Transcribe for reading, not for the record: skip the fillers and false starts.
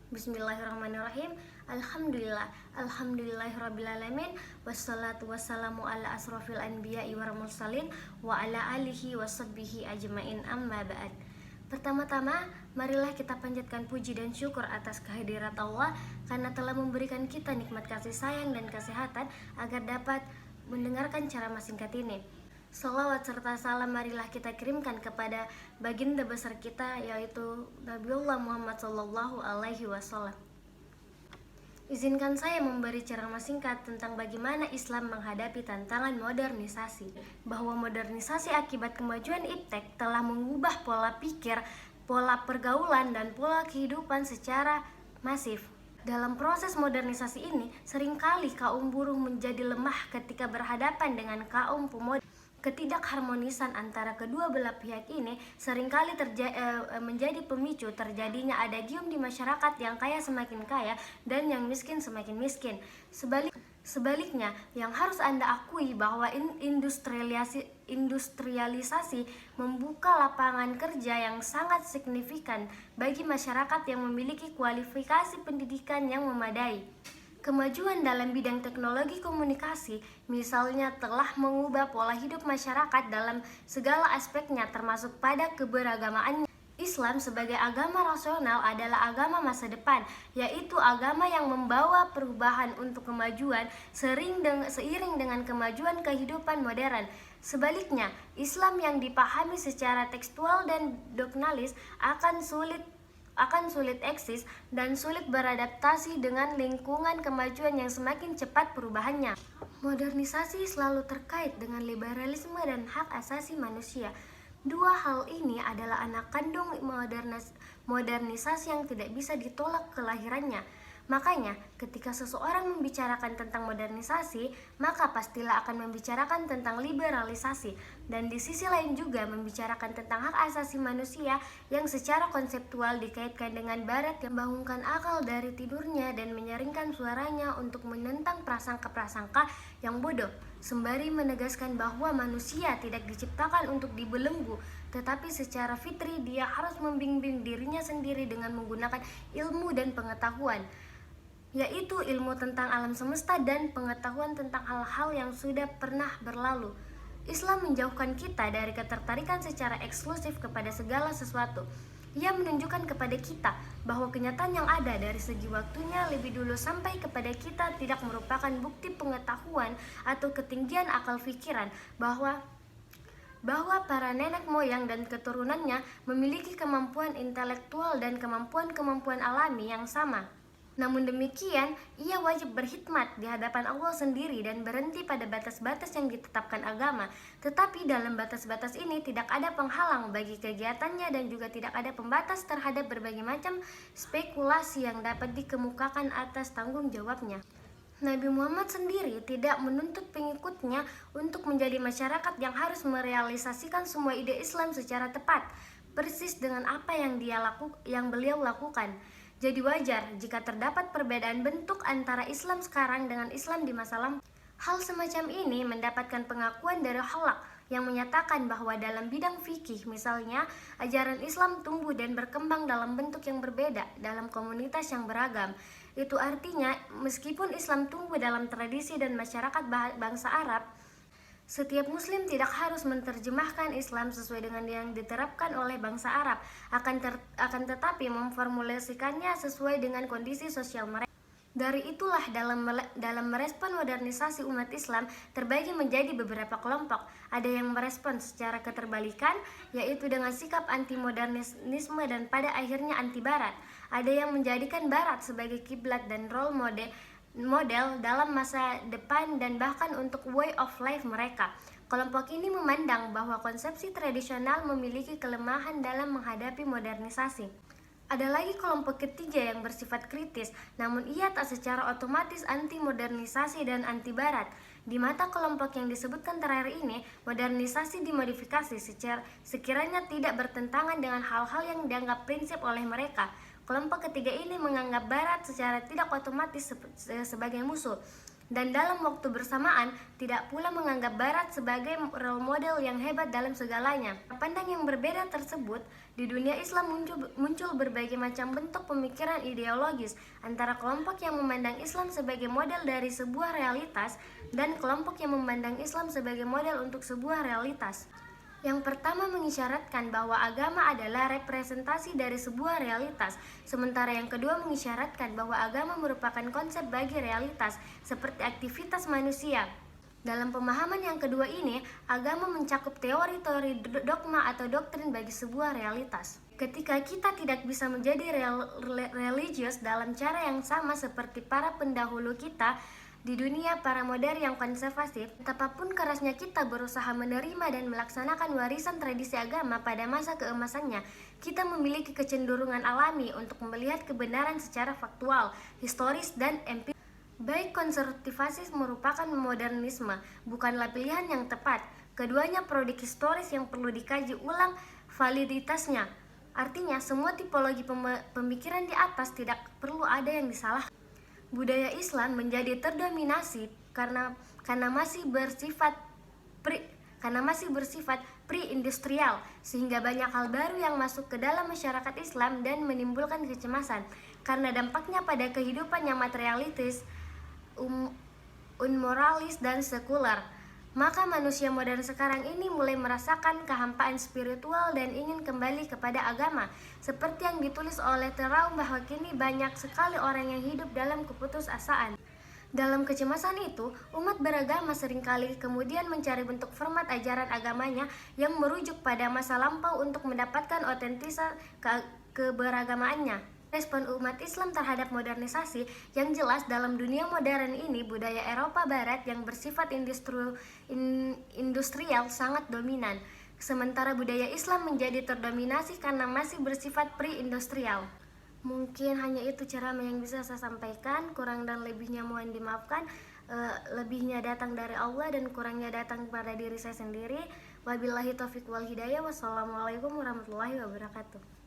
Bismillahirrahmanirrahim. Alhamdulillahirrabbilalamin. Wassalatu wassalamu ala asrofil anbiya'i wal mursalin wa ala alihi washabbihi ajmain, amma ba'd. Pertama-tama, marilah kita panjatkan puji dan syukur atas kehadirat Allah karena telah memberikan kita nikmat kasih sayang dan kesehatan agar dapat mendengarkan ceramah singkat ini. Salawat serta salam marilah kita kirimkan kepada baginda besar kita, yaitu Nabiullah Muhammad Sallallahu Alaihi Wasallam. Izinkan saya memberi ceramah singkat tentang bagaimana Islam menghadapi tantangan modernisasi. Bahwa modernisasi akibat kemajuan iptek telah mengubah pola pikir, pola pergaulan, dan pola kehidupan secara masif. Dalam proses modernisasi ini, seringkali kaum buruh menjadi lemah ketika berhadapan dengan kaum pemuda. Ketidakharmonisan antara kedua belah pihak ini seringkali menjadi pemicu terjadinya adagium di masyarakat, yang kaya semakin kaya dan yang miskin semakin miskin. Sebaliknya, yang harus Anda akui bahwa industrialisasi membuka lapangan kerja yang sangat signifikan bagi masyarakat yang memiliki kualifikasi pendidikan yang memadai. Kemajuan dalam bidang teknologi komunikasi misalnya telah mengubah pola hidup masyarakat dalam segala aspeknya, termasuk pada keberagamaan. Islam sebagai agama rasional adalah agama masa depan, yaitu agama yang membawa perubahan untuk kemajuan seiring dengan kemajuan kehidupan modern. Sebaliknya, Islam yang dipahami secara tekstual dan dogmatis akan sulit eksis dan sulit beradaptasi dengan lingkungan kemajuan yang semakin cepat perubahannya. Modernisasi selalu terkait dengan liberalisme dan hak asasi manusia. Dua hal ini adalah anak kandung modernisasi yang tidak bisa ditolak kelahirannya. Makanya, ketika seseorang membicarakan tentang modernisasi, maka pastilah akan membicarakan tentang liberalisasi, dan di sisi lain juga membicarakan tentang hak asasi manusia yang secara konseptual dikaitkan dengan Barat yang membangunkan akal dari tidurnya dan menyaringkan suaranya untuk menentang prasangka-prasangka yang bodoh, sembari menegaskan bahwa manusia tidak diciptakan untuk dibelenggu, tetapi secara fitri dia harus membimbing dirinya sendiri dengan menggunakan ilmu dan pengetahuan, yaitu ilmu tentang alam semesta dan pengetahuan tentang hal-hal yang sudah pernah berlalu. Islam menjauhkan kita dari ketertarikan secara eksklusif kepada segala sesuatu. Ia menunjukkan kepada kita bahwa kenyataan yang ada dari segi waktunya lebih dulu sampai kepada kita tidak merupakan bukti pengetahuan atau ketinggian akal pikiran, bahwa para nenek moyang dan keturunannya memiliki kemampuan intelektual dan kemampuan alami yang sama. Namun demikian, ia wajib berkhidmat di hadapan Allah sendiri dan berhenti pada batas-batas yang ditetapkan agama. Tetapi dalam batas-batas ini tidak ada penghalang bagi kegiatannya dan juga tidak ada pembatas terhadap berbagai macam spekulasi yang dapat dikemukakan atas tanggung jawabnya. Nabi Muhammad sendiri tidak menuntut pengikutnya untuk menjadi masyarakat yang harus merealisasikan semua ide Islam secara tepat, persis dengan apa yang beliau lakukan. Jadi wajar jika terdapat perbedaan bentuk antara Islam sekarang dengan Islam di masa lampau. Hal semacam ini mendapatkan pengakuan dari Khalaq yang menyatakan bahwa dalam bidang fikih misalnya, ajaran Islam tumbuh dan berkembang dalam bentuk yang berbeda dalam komunitas yang beragam. Itu artinya meskipun Islam tumbuh dalam tradisi dan masyarakat bangsa Arab, setiap muslim tidak harus menerjemahkan Islam sesuai dengan yang diterapkan oleh bangsa Arab, akan tetapi memformulasikannya sesuai dengan kondisi sosial mereka. Dari itulah dalam merespon modernisasi umat Islam terbagi menjadi beberapa kelompok. Ada yang merespon secara keterbalikan, yaitu dengan sikap anti-modernisme dan pada akhirnya anti-barat. Ada yang menjadikan barat sebagai kiblat dan role model dalam masa depan dan bahkan untuk way of life mereka. Kelompok ini memandang bahwa konsepsi tradisional memiliki kelemahan dalam menghadapi modernisasi. Ada lagi kelompok ketiga yang bersifat kritis, namun ia tak secara otomatis anti-modernisasi dan anti-barat. Di mata kelompok yang disebutkan terakhir ini, modernisasi dimodifikasi sekiranya tidak bertentangan dengan hal-hal yang dianggap prinsip oleh mereka. Kelompok ketiga ini menganggap barat secara tidak otomatis sebagai musuh. Dan dalam waktu bersamaan, tidak pula menganggap Barat sebagai role model yang hebat dalam segalanya. Pandang yang berbeda tersebut, di dunia Islam muncul berbagai macam bentuk pemikiran ideologis antara kelompok yang memandang Islam sebagai model dari sebuah realitas dan kelompok yang memandang Islam sebagai model untuk sebuah realitas. Yang pertama mengisyaratkan bahwa agama adalah representasi dari sebuah realitas, sementara yang kedua mengisyaratkan bahwa agama merupakan konsep bagi realitas, seperti aktivitas manusia. Dalam pemahaman yang kedua ini, agama mencakup teori-teori dogma atau doktrin bagi sebuah realitas. Ketika kita tidak bisa menjadi religius dalam cara yang sama seperti para pendahulu kita, di dunia para modern yang konservatif, betapapun kerasnya kita berusaha menerima dan melaksanakan warisan tradisi agama pada masa keemasannya, kita memiliki kecenderungan alami untuk melihat kebenaran secara faktual, historis, dan empiris. Baik konservatisme merupakan modernisme, bukanlah pilihan yang tepat. Keduanya produk historis yang perlu dikaji ulang validitasnya. Artinya, semua tipologi pemikiran di atas tidak perlu ada yang disalahkan. Budaya Islam menjadi terdominasi karena masih bersifat pre-industrial, sehingga banyak hal baru yang masuk ke dalam masyarakat Islam dan menimbulkan kecemasan karena dampaknya pada kehidupan yang materialistis, unmoralis, dan sekuler. Maka manusia modern sekarang ini mulai merasakan kehampaan spiritual dan ingin kembali kepada agama. Seperti yang ditulis oleh Teraum bahwa kini banyak sekali orang yang hidup dalam keputusasaan. Dalam kecemasan itu, umat beragama seringkali kemudian mencari bentuk format ajaran agamanya yang merujuk pada masa lampau untuk mendapatkan otentisasi keberagamaannya. Respon umat Islam terhadap modernisasi yang jelas dalam dunia modern ini, budaya Eropa Barat yang bersifat industrial sangat dominan, sementara budaya Islam menjadi terdominasi karena masih bersifat pre-industrial. Mungkin hanya itu ceramah yang bisa saya sampaikan, kurang dan lebihnya mohon dimaafkan. Lebihnya datang dari Allah dan kurangnya datang pada diri saya sendiri. Wabillahi taufiq wal hidayah. Wassalamualaikum warahmatullahi wabarakatuh.